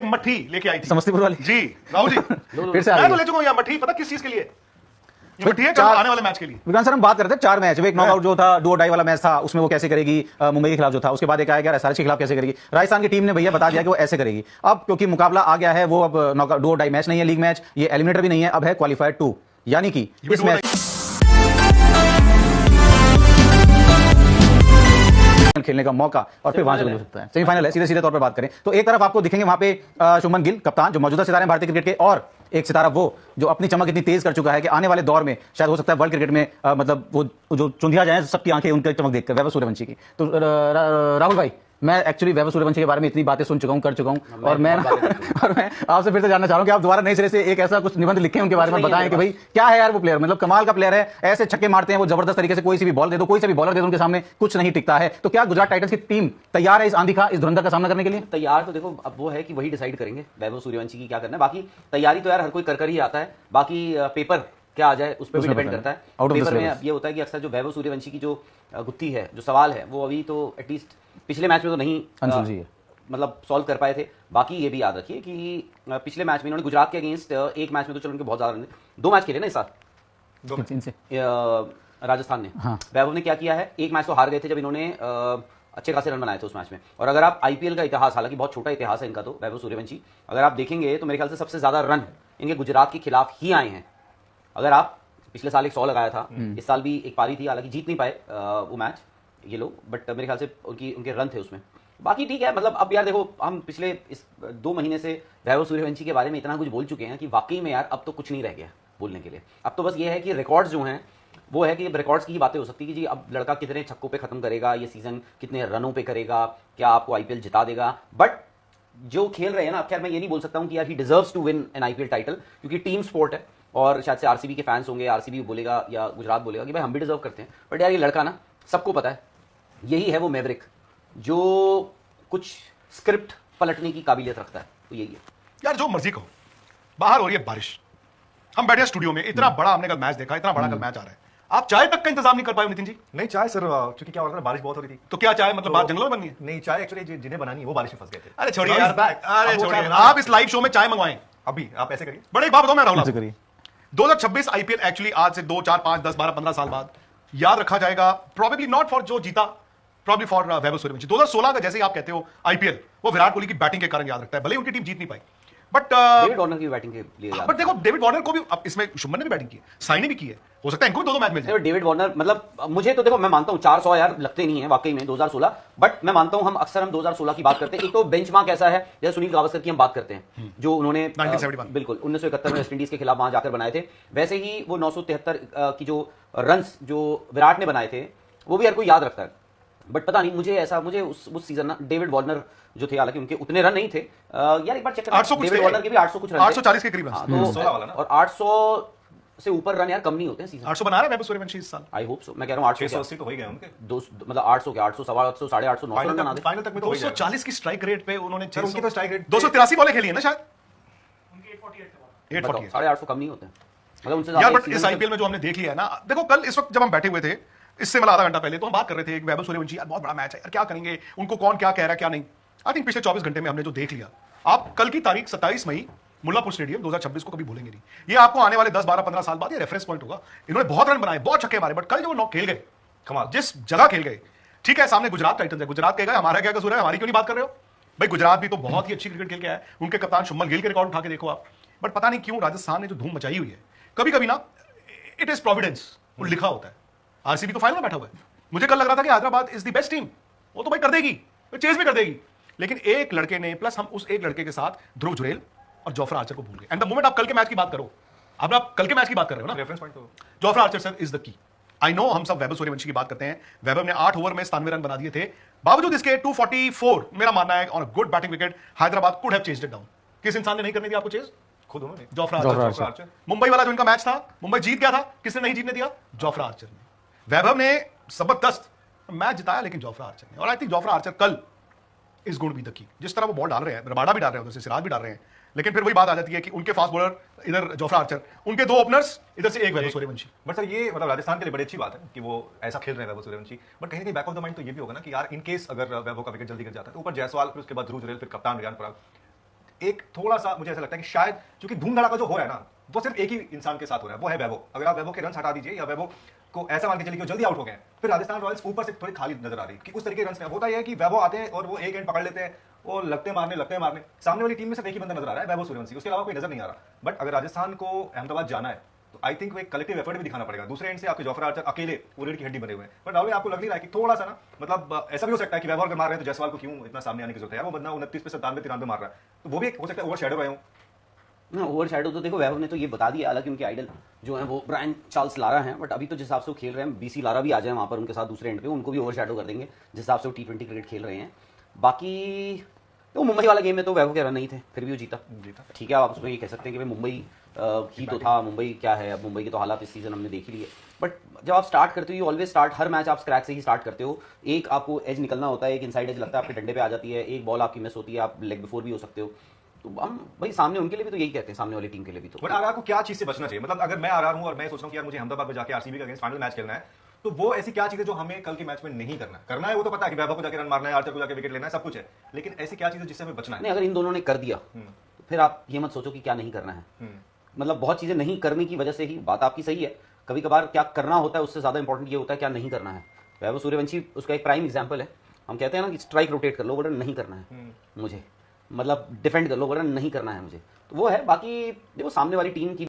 मट्ठी लेके आई थी समस्तीपुर वाली जी राहुल जी फिर से आ मैं रही तो है। ले चुका हूं यार मट्ठी पता किस चीज के लिए ये तो मट्ठी है चार- आने वाले मैच के लिए। विक्रांत सर हम बात कर रहे थे 4 मैच, एक नॉकआउट जो था डू और डाई वाला मैच था उसमें वो कैसे करेगी मुंबई के खिलाफ जो था, उसके बाद एक आया गया एसआरएच के खिलाफ कैसे करेगी। राजस्थान की टीम ने भैया बता दिया कि वो ऐसे करेगी। अब क्योंकि मुकाबला आ गया है, वो अब नॉकआउट डू और डाई मैच नहीं है, लीग मैच, ये एलिमिनेटर भी नहीं है, अब है क्वालिफायर 2, यानी कि भी इस do or मैच खेलने का मौका और फिर वहां से हो सकता है सेमीफाइनल है। सीधे सीधे तौर पर बात करें तो एक तरफ आपको दिखेंगे वहां पे शुभमन गिल कप्तान जो मौजूदा सितारे हैं भारतीय क्रिकेट के, और एक सितारा वो जो अपनी चमक इतनी तेज कर चुका है कि आने वाले दौर में शायद हो सकता है वर्ल्ड क्रिकेट में मतलब वो जो चुंधिया जाए सबकी आंखें उनकी चमक देखकर, वैभव सूर्यवंशी की। तो राहुल भाई, मैं एक्चुअली वैभव सूर्यवंशी के बारे में इतनी बातें सुन चुका हूं, कर चुका हूं, और मैं आपसे फिर से जानना चाह रहा हूं कि आप दोबारा नए सिरे से एक ऐसा कुछ निबंध लिखें उनके बारे में, बताएं कि भाई क्या है यार वो प्लेयर, मतलब कमाल का प्लेयर है, ऐसे छक्के मारते हैं वो जबरदस्त तरीके से, कोई सी भी बॉल दे दो, कोई सा भी बॉलर दे दो उनके सामने कुछ नहीं टिकता है। तो क्या गुजरात टाइटंस की टीम तैयार है इस आंधी का, इस धुरंधर का सामना करने के लिए? तैयार तो देखो अब वो है कि वही डिसाइड करेंगे वैभव सूर्यवंशी की क्या करना है। बाकी तैयारी तो यार हर कोई कर ही आता है, बाकी पेपर क्या आ जाए उस पर भी डिपेंड करता है। Out of the पेपर में syllabus. अब ये होता है कि अक्सर जो वैभव सूर्यवंशी की जो गुत्थी है, जो सवाल है, वो अभी तो एटलीस्ट पिछले मैच में तो नहीं अनसुलझी है, मतलब सॉल्व कर पाए थे। बाकी ये भी याद रखिए कि पिछले मैच में इन्होंने गुजरात के अगेंस्ट एक मैच में तो चलो उनके बहुत ज्यादा रन, 2 मैच खेले ना इस साल इनसे राजस्थान ने। हाँ। वैभव ने क्या किया है, एक मैच तो हार गए थे जब इन्होंने अच्छे खासे रन बनाए थे उस मैच में। और अगर आप आईपीएल का इतिहास, हालांकि बहुत छोटा इतिहास है इनका, तो वैभव सूर्यवंशी अगर आप देखेंगे तो मेरे ख्याल से सबसे ज्यादा रन इनके गुजरात के खिलाफ ही आए हैं। अगर आप पिछले साल एक 100 लगाया था, इस साल भी एक पारी थी, हालांकि जीत नहीं पाए वो मैच ये लोग, बट मेरे ख्याल से उनके रन थे उसमें। बाकी ठीक है, मतलब अब यार देखो हम पिछले इस 2 महीने से वैभव सूर्यवंशी के बारे में इतना कुछ बोल चुके हैं कि वाकई में यार अब तो कुछ नहीं रह गया बोलने के लिए। अब तो बस ये है कि रिकॉर्ड्स जो हैं वो है कि रिकॉर्ड्स की ही बातें हो सकती है कि जी अब लड़का कितने छक्कों पे खत्म करेगा ये सीजन, कितने रनों पे करेगा, क्या आपको आईपीएल जिता देगा। बट जो खेल रहे हैं ना, खैर मैं ये नहीं बोल सकता हूँ कि यार ही deserves to win an IPL title, क्योंकि टीम स्पोर्ट है और शायद से आरसीबी के फैंस होंगे, आरसीबी बोलेगा या गुजरात बोलेगा कि भाई हम भी डिजर्व करते हैं। बट यार ये लड़का ना, सबको पता है यही है वो मैवरिक जो कुछ स्क्रिप्ट पलटने की काबिलियत रखता है, तो यही है यार जो मर्जी कहो, बाहर हो रही है बारिश, हम बैठे हैं स्टूडियो में, इतना बड़ा हमने कल मैच देखा, इतना बड़ा कल मैच आ रहा है, आप चाय तक का इंतजाम नहीं कर पाए नितिन जी? नहीं चाय सर, क्योंकि क्या हो रहा था ना, बारिश बहुत हो रही थी। तो क्या चाय मतलब बात जंगलों में बननी है? नहीं चाय एक्चुअली जिन्हें बनानी है वो बारिश में फंस गए थे। अरे छोड़िए Now यार, he's back. अरे अब वो छोड़िए, चाय बना आप इस लाइव शो में चाय मंगवाएं। अभी आप ऐसे करिए। बड़े एक बात बताओ मैं राहुल ऐसे आपको, करिए। 2026 आईपीएल एक्चुअली आज से 2 4 5 10 12 15 साल बाद याद रखा जाएगा, प्रोबेबली नॉट फॉर जो जीता, प्रोबेबली फॉर वैभव सूर्यवंशी। 2016 का जैसे ही आप कहते हो आईपीएल, वो विराट कोहली की बैटिंग के कारण याद रखता है, भले ही उनकी टीम जीत नहीं पाई, बट डेविड वार्नर की बैटिंग के लिए याद बट देखो डेविड वार्नर को भी, अब इसमें शुभमन ने भी बैटिंग की है, साई ने भी की है, हो सकता है इनको भी 2 मैच मिल जाए। है। डेविड वार्नर मतलब मुझे तो देखो, मैं मानता हूँ 400 यार लगते नहीं है वाकई में 2016, बट मैं मानता हूँ हम अक्सर 2016 की बात करते हैं। एक तो बेंचमार्क ऐसा है, जैसे सुनील गावस्कर की हम बात करते हैं जो उन्होंने 1971 बिल्कुल 1971 में वेस्ट इंडीज के खिलाफ वहां जाकर बनाए थे, वैसे ही वो 973 की जो रन्स जो विराट ने बनाए थे वो भी हर कोई याद रखता है। बट पता नहीं मुझे उस सीजन ना डेविड वार्नर जो थे, हालांकि उनके उतने रन नहीं थे, यार एक बार चेक 800 कुछ डेविड थे, वार्नर के भी 800 कुछ रन थे। 840 के करीब रन। हाँ, तो 16 वाला ना। और 800 से ऊपर रन यार कम नहीं होते हैं सीजन। 800 बना रहा है वैभव सूर्यवंशी इस साल। आई होप सो, मैं कह रहा हूँ 800 680 तो हो ही गए उनके। मतलब 800 के 800 सवा 800 850 900 रन बना दे। फाइनल तक में तो हो ही जाएगा। 240 की स्ट्राइक रेट पे उन्होंने सर, उनकी तो strike rate 283 बॉलें खेली है ना शायद, बताओ, 848। 850 कम नहीं होते हैं। मतलब उनसे यार ज्यादा बट इस आईपीएल में जो हमने देख लिया है ना, देखो कल इस वक्त जब हम बैठे हुए थे, इससे मतलब आधा घंटा पहले तो हम बात कर रहे थे वैभव सूर्यवंशी यार बहुत बड़ा मैच है यार, क्या करेंगे, उनको कौन क्या कह रहा है क्या नहीं। आई थिंक पिछले 24 घंटे में हमने जो देख लिया, आप कल की तारीख 27 मई मुल्लापुर स्टेडियम 2026 को कभी भूलेंगे नहीं। ये आपको आने वाले 10 12 15 साल बाद ये रेफरेंस पॉइंट होगा। इन्होंने बहुत रन बनाए, बहुत छक्के मारे, बट कल जो वो नॉक खेल गए, कमाल। जिस जगह खेल गए, ठीक है सामने गुजरात टाइटंस है, गुजरात कहेगा हमारा क्या कसूर है, हमारी क्यों नहीं बात कर रहे हो भाई, गुजरात भी तो बहुत ही अच्छी क्रिकेट खेल के आया है, उनके कप्तान शुभमन गिल के रिकॉर्ड उठा के देखो आप। बट पता नहीं क्यों राजस्थान ने जो धूम मचाई हुई है, कभी कभी ना इट इज प्रोविडेंस, वो लिखा होता है। आरसीबी तो फाइनल में बैठा हुआ है, मुझे कल लग रहा था कि Hyderabad is the best team, वो तो भाई कर देगी, वो चेज भी कर देगी, लेकिन एक लड़के ने, प्लस हम उस एक लड़के के साथ ध्रुव जुरेल और जोफ्रा आर्चर को भूल गए। एंड द मोमेंट आप कल के मैच की बात करो, अब आप कल के मैच की बात कर रहे हो ना, रेफरेंस पॉइंट तो Jofra Archer sir is the key. I know हम सब वैभव सूर्यवंशी की बात करते हैं, वैभव ने 8 ओवर में 97 रन बना दिए थे, बावजूद इसके 244 मेरा मानना है on a good batting wicket Hyderabad could have chased it down. किस इंसान ने नहीं करने दिया आपको चेज? खुद उन्होंने। Jofra Jofra Archer. Archer. Mumbai वाला जो इनका मैच था, मुंबई जीत गया था, किसने नहीं जीतने दिया? जोफ्रा आर्चर ने। वैभव ने जबरदस्त मैच जिताया, लेकिन जोफ्रा आर्चर ने, और आई थिंक जोफ्रा आर्चर कल is going to be the key. जिस तरह वो बॉल डाल रहे हैं, रबाडा भी डाल रहे हैं, उधर से सिराज भी डाल रहे हैं, लेकिन फिर वही बात आ जाती है कि उनके फास्ट बॉलर इधर जोफ्रा आर्चर, उनके 2 ओपनर्स, इधर से एक वैभव सूर्यवंशी। बट सर ये मतलब राजस्थान के लिए बड़ी अच्छी बात है कि वो ऐसा खेल रहे हैं वैभव सूर्यवंशी। बट कहीं ना कहीं बैक ऑफ द माइंड तो ये भी होगा ना कि यार इन केस अगर वैभव का विकेट जल्दी गिर जाता है तो ऊपर जायसवाल, फिर उसके बाद ध्रुव जुरेल, फिर कप्तान रियान पराग, एक थोड़ा सा मुझे ऐसा लगता है कि शायद क्योंकि धूम धड़ाका जो हो रहा है ना, वो सिर्फ एक ही इंसान के साथ हो रहा है, वो है वैभव। अगर आप वैभव के रन हटा दीजिए या वैभव को ऐसा मान के चलिए कि वो जल्दी आउट हो गए, फिर राजस्थान रॉयल्स ऊपर से थोड़ी खाली नजर आ रही कि उस तरीके रन में होता है कि वैभव आते हैं और वो एक एंड पकड़ लेते हैं, वो लगते मारने सामने वाली टीम में सिर्फ एक ही बंदा नजर आ रहा है, वैभव सूर्यवंशी, उसके अलावा कोई नजर नहीं आ रहा। बट अगर राजस्थान को अहमदाबाद जाना है तो आई थिंक वो एक कलेक्टिव एफर्ट भी दिखाना पड़ेगा। दूसरे एंड से आपके जोफ्रा आर्चर अकेले वो रीढ़ की हड्डी बने हुए हैं, बट राहुल आपको लग नहीं रहा है कि थोड़ा सा ना, मतलब ऐसा भी हो सकता है कि वैभव अगर मार रहे हैं तो जायसवाल को क्यों इतना सामने आने की जरूरत है, वो बंदा 29 पे 97 मार रहा है, तो वो भी हो सकता है ओवर शेडो रहे हो। ओवर शैडो तो देखो वैभव ने तो ये बता दिया, हालांकि उनके आइडल जो है वो ब्रायन चार्ल्स लारा हैं, बट अभी तो जिस हिसाब से वो खेल रहे हैं, बीसी लारा भी आ जाए वहाँ पर उनके साथ दूसरे एंड पे, उनको भी ओवर शैडो कर देंगे जिस हिसाब से वो T20 क्रिकेट खेल रहे हैं। बाकी तो मुंबई वाला गेम में तो वैभव के रन नहीं थे, फिर भी वो जीता। ठीक है, आप उसमें ये कह सकते हैं कि भाई मुंबई ही तो था, मुंबई क्या है, अब मुंबई के तो हालात इस सीजन हमने देख ही लिए। बट जब आप स्टार्ट करते हो, you always start, her match आप स्क्रैच से ही स्टार्ट करते हो। एक आपको एज निकलना होता है, एक इनसाइड एज लगता है, आपके डंडे पे आ जाती है, एक बॉल आपकी मिस होती है, आप लेग बिफोर भी हो सकते हो। तो हम भाई सामने उनके लिए भी तो यही कहते हैं, सामने वाली टीम के लिए भी तो। बट आरआर को क्या चीज से बचना चाहिए? मतलब अगर मैं आरआर हूं और मैं सोच रहा हूं कि यार मुझे अहमदाबाद में जाके आरसीबी के अगेंस्ट फाइनल मैच खेलना है, तो वो ऐसी क्या चीज है जो हमें कल के मैच में नहीं करना है वो तो पता है कि वैभव को जाके रन मारना है, आर्चर को जाके विकेट लेना है, सब कुछ है, लेकिन ऐसी क्या चीज है जिससे हमें बचना है? नहीं, अगर इन दोनों ने कर दिया तो फिर आप ये मत सोचो कि क्या नहीं करना है। मतलब बहुत चीजें नहीं करने की वजह से ही, बात आपकी सही है, कभी कभार क्या करना होता है उससे ज्यादा इंपॉर्टेंट ये होता है क्या नहीं करना है। वैभव सूर्यवंशी उसका एक प्राइम एग्जांपल है। हम कहते हैं ना कि स्ट्राइक रोटेट कर लो, बोल रहे नहीं करना है मुझे, मतलब डिफेंड कर लो, बोल रहे नहीं करना है मुझे, तो वो है। बाकी देखो सामने वाली टीम की